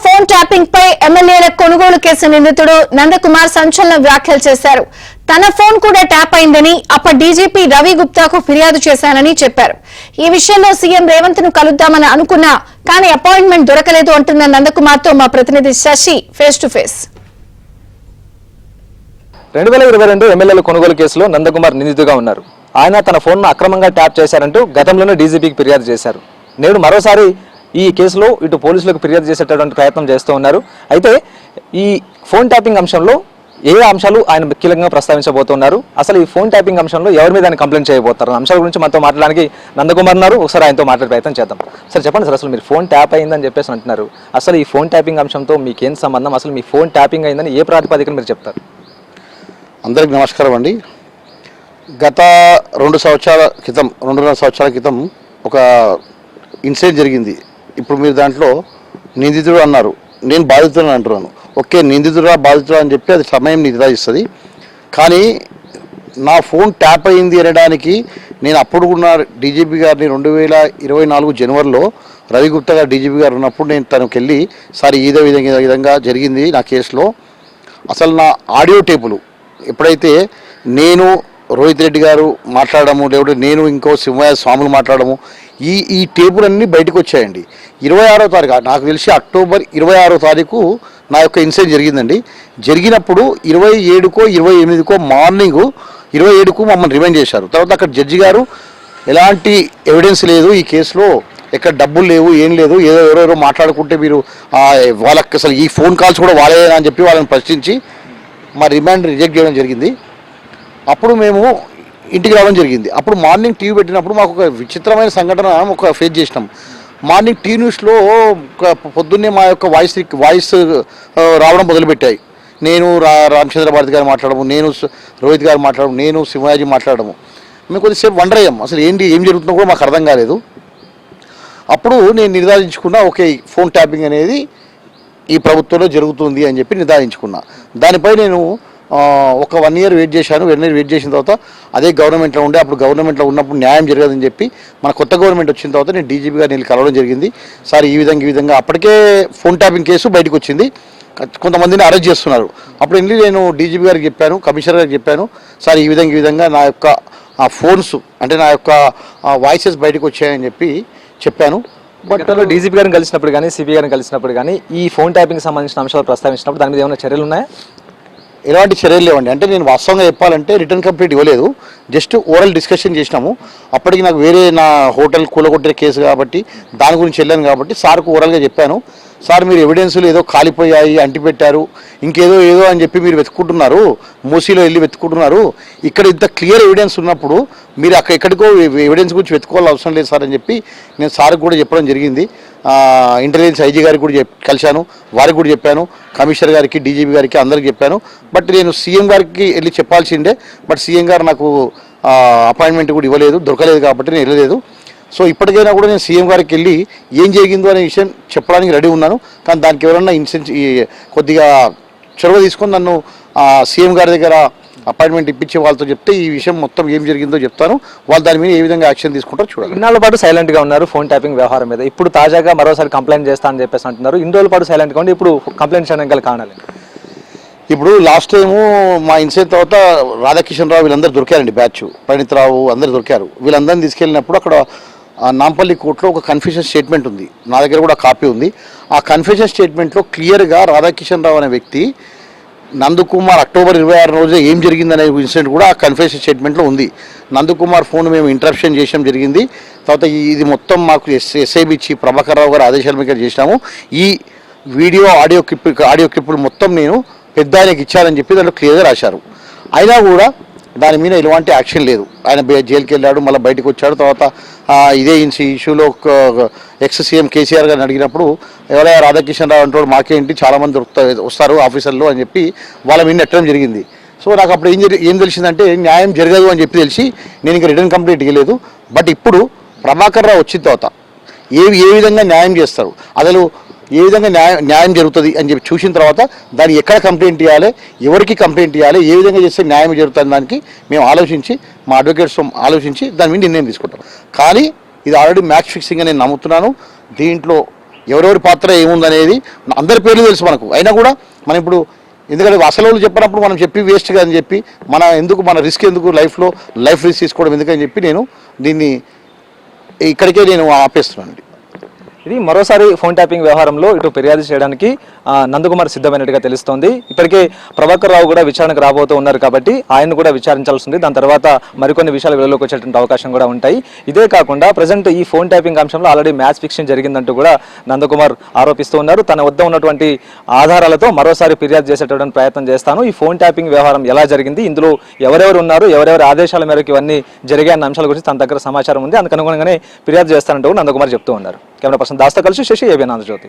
Phone tapping పై ఎమ్మెల్యేల కొనుగోలు case నిందితుడు నందకుమార్ సంచలన వ్యాఖ్యలు చేశారు. తన ఫోన్ కూడా ట్యాప్ అయిందని అప్పటి డీజీపీ రవి గుప్తాకు ఫిర్యాదు చేశానని చెప్పారు. ఈ విషయంలో సీఎం రేవంత్ ను కలుద్దామని అనుకున్నా కానీ అపాయింట్మెంట్ దొరకలేదు అంటున్న నందకుమార్ తో మా ప్రతినిధి శశి ఫేస్ టు ఫేస్. 2022 ఎమ్మెల్యేల కొనుగోలు కేసులో నందకుమార్ నిందితుగా ఉన్నారు. ఆయన తన ఫోన్ను అక్రమంగా ట్యాప్ చేశారంటూ గతంలోనే డీజీపీకి ఫిర్యాదు చేశారు. నేడు మరోసారి ఈ కేసులో ఇటు పోలీసులకు ఫిర్యాదు చేసేటటువంటి ప్రయత్నం చేస్తూ ఉన్నారు. అయితే ఈ ఫోన్ ట్యాపింగ్ అంశంలో ఏ అంశాలు ఆయన కీలకంగా ప్రస్తావించబోతున్నారు, అసలు ఈ ఫోన్ ట్యాపింగ్ అంశంలో ఎవరి మీద ఆయన కంప్లైంట్ చేయబోతారు అంశాల గురించి మనతో మాట్లాడడానికి నందకుమార్ ఉన్నారు. ఒకసారి ఆయనతో మాట్లాడే ప్రయత్నం చేద్దాం. సార్ చెప్పండి సార్, అసలు మీరు ఫోన్ ట్యాప్ అయిందని చెప్పేసి అంటున్నారు. అసలు ఈ ఫోన్ ట్యాపింగ్ అంశంతో మీకేం సంబంధం, అసలు మీ ఫోన్ ట్యాపింగ్ అయిందని ఏ ప్రాతిపదికన మీరు చెప్తారు? అందరికి నమస్కారం అండి. గత 2 సంవత్సరాల క్రితం 2.5 సంవత్సరాల క్రితం ఒక ఇన్సిడెంట్ జరిగింది. ఇప్పుడు మీరు దాంట్లో నిందితుడు అన్నారు, నేను బాధితుడు అంటున్నాను. ఓకే, నిందితుడా బాధితుడా అని చెప్పి అది సమయం నిర్ధారిస్తుంది. కానీ నా ఫోన్ ట్యాప్ అయింది అనడానికి నేను అప్పుడు ఉన్న డీజీపీ గారిని 2024 జనవరిలో రవి గుప్తా గారు డీజీపీ గారు ఉన్నప్పుడు నేను తనకు వెళ్ళి సార్ ఈ విధంగా జరిగింది నా కేసులో. అసలు నా ఆడియో టేపులు ఎప్పుడైతే నేను రోహిత్ రెడ్డి గారు మాట్లాడము, లేకపోతే నేను ఇంకో సింహయ్య స్వాములు మాట్లాడము, ఈ టేపులన్నీ బయటకు వచ్చాయండి. 26వ తారీఖు నాకు తెలిసి అక్టోబర్ 26వ తారీఖు నా యొక్క ఇన్సిడెంట్ జరిగిందండి. జరిగినప్పుడు 27కో 28కో మార్నింగ్ 27కు మమ్మల్ని రిమైండ్ చేశారు. తర్వాత అక్కడ జడ్జి గారు ఎలాంటి ఎవిడెన్స్ లేదు ఈ కేసులో, ఎక్కడ డబ్బులు లేవు, ఏం లేదు, ఏదో ఎవరెవరో మాట్లాడుకుంటే మీరు వాళ్ళకి అసలు ఈ ఫోన్ కాల్స్ కూడా వాళ్ళేనా అని చెప్పి వాళ్ళని ప్రశ్నించి మా రిమాండ్ రిజెక్ట్ చేయడం జరిగింది. అప్పుడు మేము ఇంటికి రావడం జరిగింది. అప్పుడు మార్నింగ్ టీవీ పెట్టినప్పుడు మాకు ఒక విచిత్రమైన సంఘటన ఒక ఫేస్ చేసినాం. మార్నింగ్ టీ న్యూస్లో పొద్దున్నే మా యొక్క వాయిస్ రావడం మొదలుపెట్టాయి. నేను రామచంద్ర భారతి గారు మాట్లాడము, నేను రోహిత్ గారు మాట్లాడము, నేను సింహాజీ మాట్లాడము. మేము కొద్దిసేపు వండర్ అయ్యాం, అసలు ఏం జరుగుతుందో కూడా మాకు అర్థం కాలేదు. అప్పుడు నేను నిర్ధారించుకున్నా, ఓకే ఫోన్ ట్యాపింగ్ అనేది ఈ ప్రభుత్వంలో జరుగుతుంది అని చెప్పి నిర్ధారించుకున్నా. దానిపై నేను ఒక 1 year వెయిట్ చేశాను. 1 year వెయిట్ చేసిన తర్వాత అదే గవర్నమెంట్లో ఉండే, అప్పుడు గవర్నమెంట్లో ఉన్నప్పుడు న్యాయం జరగదని చెప్పి మన కొత్త గవర్నమెంట్ వచ్చిన తర్వాత నేను డీజీపీ గారిని వెళ్ళి కలవడం జరిగింది. సార్ ఈ విధంగా అప్పటికే ఫోన్ ట్యాపింగ్ కేసు బయటకు వచ్చింది, కొంతమందిని అరెస్ట్ చేస్తున్నారు. అప్పుడు వెళ్ళి నేను డీజీపీ గారికి చెప్పాను, కమిషనర్ గారికి చెప్పాను, సార్ ఈ విధంగా నా యొక్క ఫోన్స్ అంటే నా యొక్క వాయిసెస్ బయటకు వచ్చాయని చెప్పాను. బట్ డీజీపీ గారిని కలిసినప్పుడు కానీ సిబి గారిని కలిసినప్పుడు కానీ ఈ ఫోన్ ట్యాపింగ్ సంబంధించిన అంశాలు ప్రస్తావించినప్పుడు దాని మీద ఏమైనా చర్యలు ఉన్నాయా? ఎలాంటి చర్యలు లేవండి. అంటే నేను వాస్తవంగా చెప్పాలంటే రిటర్న్ కంప్లీట్ ఇవ్వలేదు, జస్ట్ ఓరల్ డిస్కషన్ చేసినాము. అప్పటికి నాకు వేరే నా హోటల్ కూలగొట్టే కేసు కాబట్టి దాని గురించి వెళ్ళాను కాబట్టి సార్కు ఓరల్గా చెప్పాను, సార్ మీరు ఎవిడెన్స్లు ఏదో కాలిపోయాయి, అంటిపెట్టారు, ఇంకేదో అని చెప్పి మీరు వెతుక్కుంటున్నారు, మూసీలో వెళ్ళి వెతుక్కుంటున్నారు, ఇక్కడ ఇంత క్లియర్ ఎవిడెన్స్ ఉన్నప్పుడు మీరు ఎక్కడికో ఎవిడెన్స్ గురించి వెతుక్కోవాల్సిన అవసరం లేదు సార్ అని చెప్పి నేను సార్కి కూడా చెప్పడం జరిగింది. ఇంటెలిజెన్స్ ఐజీ గారికి కూడా కలిశాను, వారికి కూడా చెప్పాను, కమిషనర్ గారికి, డీజీపీ గారికి అందరికి చెప్పాను. బట్ నేను సీఎం గారికి వెళ్ళి చెప్పాల్సిందే, బట్ సీఎం గారు నాకు అపాయింట్మెంట్ కూడా ఇవ్వలేదు, దొరకలేదు కాబట్టి నేను వెళ్ళలేదు. సో ఇప్పటికైనా కూడా నేను సీఎం గారికి వెళ్ళి ఏం జరిగిందో అనే విషయం చెప్పడానికి రెడీ ఉన్నాను. కానీ దానికి ఎవరన్నా కొద్దిగా చొరవ తీసుకొని నన్ను సీఎం గారి దగ్గర అపాయింట్మెంట్ ఇప్పించే వాళ్ళతో చెప్తే ఈ విషయం మొత్తం ఏం జరిగిందో చెప్తాను, వాళ్ళు దాని మీద ఏ విధంగా యాక్షన్ తీసుకుంటారో చూడాలి. ఇన్నాళ్ళ పాటు సైలెంట్గా ఉన్నారు ఫోన్ ట్యాపింగ్ వ్యవహారం మీద, ఇప్పుడు తాజాగా మరోసారి కంప్లైంట్ చేస్తా అని చెప్పేసి అంటున్నారు. ఇన్ని రోజుల పాటు సైలెంట్గా ఉండి ఇప్పుడు కంప్లైంట్ చేయడానికి గల కారణాలు? ఇప్పుడు లాస్ట్ టైము మా ఇన్సిడెంట్ తర్వాత రాధాకిషన్ రావు వీళ్ళందరూ దొరికారండి, బ్యాచ్ ప్రణీత్ రావు అందరూ దొరికారు. వీళ్ళందరినీ తీసుకెళ్ళినప్పుడు అక్కడ నాంపల్లి కోర్టులో ఒక కన్ఫెషన్ స్టేట్మెంట్ ఉంది, నా దగ్గర కూడా కాపీ ఉంది. ఆ కన్ఫెషన్ స్టేట్మెంట్లో క్లియర్గా రాధాకిషన్ రావు అనే వ్యక్తి నందకుమార్ అక్టోబర్ 26 రోజు ఏం జరిగిందనే ఇన్సిడెంట్ కూడా ఆ కన్ఫెషన్ స్టేట్మెంట్లో ఉంది. నందకుమార్ ఫోన్ మేము ఇంటరప్షన్ చేయడం జరిగింది. తర్వాత ఇది మొత్తం మాకు ఎస్ఐబి చీఫ్ ప్రభాకర్ రావు గారు ఆదేశాల మీద చేసినాము. ఈ వీడియో ఆడియో క్లిప్పులు మొత్తం నేను పెద్ద ఆయనకి ఇచ్చారని చెప్పి దాంట్లో క్లియర్గా రాశారు. అయినా కూడా దాని మీద ఎలాంటి యాక్షన్ లేదు. ఆయన జైలుకి వెళ్ళాడు, మళ్ళీ బయటకు వచ్చాడు. తర్వాత ఇదే ఇష్యూలో ఎక్స్ సీఎం కేసీఆర్ గారిని అడిగినప్పుడు ఎవరైనా రాధాకిషన్ రావు అంటాడు, మాకేంటి చాలామంది వస్తారు ఆఫీసర్లు అని చెప్పి వాళ్ళ మీద నెట్టడం జరిగింది. సో నాకు అప్పుడు ఏం తెలిసిందంటే న్యాయం జరగదు అని చెప్పి తెలిసి నేను ఇంకా రిటర్న్ కంప్లీట్ ఇవ్వలేదు. బట్ ఇప్పుడు ప్రభాకర్ రావు వచ్చిన తర్వాత ఏ విధంగా న్యాయం చేస్తారు, అసలు ఏ విధంగా న్యాయం జరుగుతుంది అని చెప్పి చూసిన తర్వాత దాన్ని ఎక్కడ కంప్లైంట్ ఇవ్వాలి, ఎవరికి కంప్లైంట్ ఇవ్వాలి, ఏ విధంగా చేస్తే న్యాయం జరుగుతుంది దానికి మేము ఆలోచించి మా అడ్వకేట్స్ ఆలోచించి దాని మీద నిర్ణయం తీసుకుంటాం. కానీ ఇది ఆల్రెడీ మ్యాచ్ ఫిక్సింగ్ అని నేను నమ్ముతున్నాను. దీంట్లో ఎవరెవరి పాత్ర ఏముందనేది అందరి పేర్లు తెలుసు మనకు. అయినా కూడా మనం ఇప్పుడు ఎందుకంటే అసలు వాళ్ళు చెప్పినప్పుడు మనం చెప్పి వేస్ట్గా అని చెప్పి మన రిస్క్ ఎందుకు లైఫ్ రిస్క్ తీసుకోవడం ఎందుకని చెప్పి నేను దీన్ని ఇక్కడికే నేను ఆపేస్తున్నాను. ఇది మరోసారి ఫోన్ ట్యాపింగ్ వ్యవహారంలో ఇటు ఫిర్యాదు చేయడానికి నందకుమార్ సిద్ధమైనట్టుగా తెలుస్తోంది. ఇప్పటికే ప్రభాకర్ రావు కూడా విచారణకు రాబోతూ ఉన్నారు కాబట్టి ఆయన కూడా విచారించాల్సి ఉంది. దాని తర్వాత మరికొన్ని విషయాలు వెలుగులోకి వచ్చేటువంటి అవకాశం కూడా ఉంటాయి. ఇదే కాకుండా ప్రజెంట్ ఈ ఫోన్ ట్యాపింగ్ అంశంలో ఆల్రెడీ మ్యాచ్ ఫిక్సింగ్ జరిగిందంటూ కూడా నందకుమార్ ఆరోపిస్తూ ఉన్నారు. తన వద్ద ఉన్నటువంటి ఆధారాలతో మరోసారి ఫిర్యాదు చేసేటటువంటి ప్రయత్నం చేస్తాను. ఈ ఫోన్ ట్యాపింగ్ వ్యవహారం ఎలా జరిగింది, ఇందులో ఎవరెవరు ఉన్నారు, ఎవరెవరి ఆదేశాల మేరకు ఇవన్నీ జరిగాయన్న అంశాల గురించి తన దగ్గర సమాచారం ఉంది. అందుకు అనుగుణంగానే ఫిర్యాదు చేస్తానంటూ నందకుమార్ చెప్తూ ఉన్నారు. కెమెరా పర్సన్ దాస్తో కలిసి శశి, ఏబిఎన్ ఆంధ్రజ్యోతి.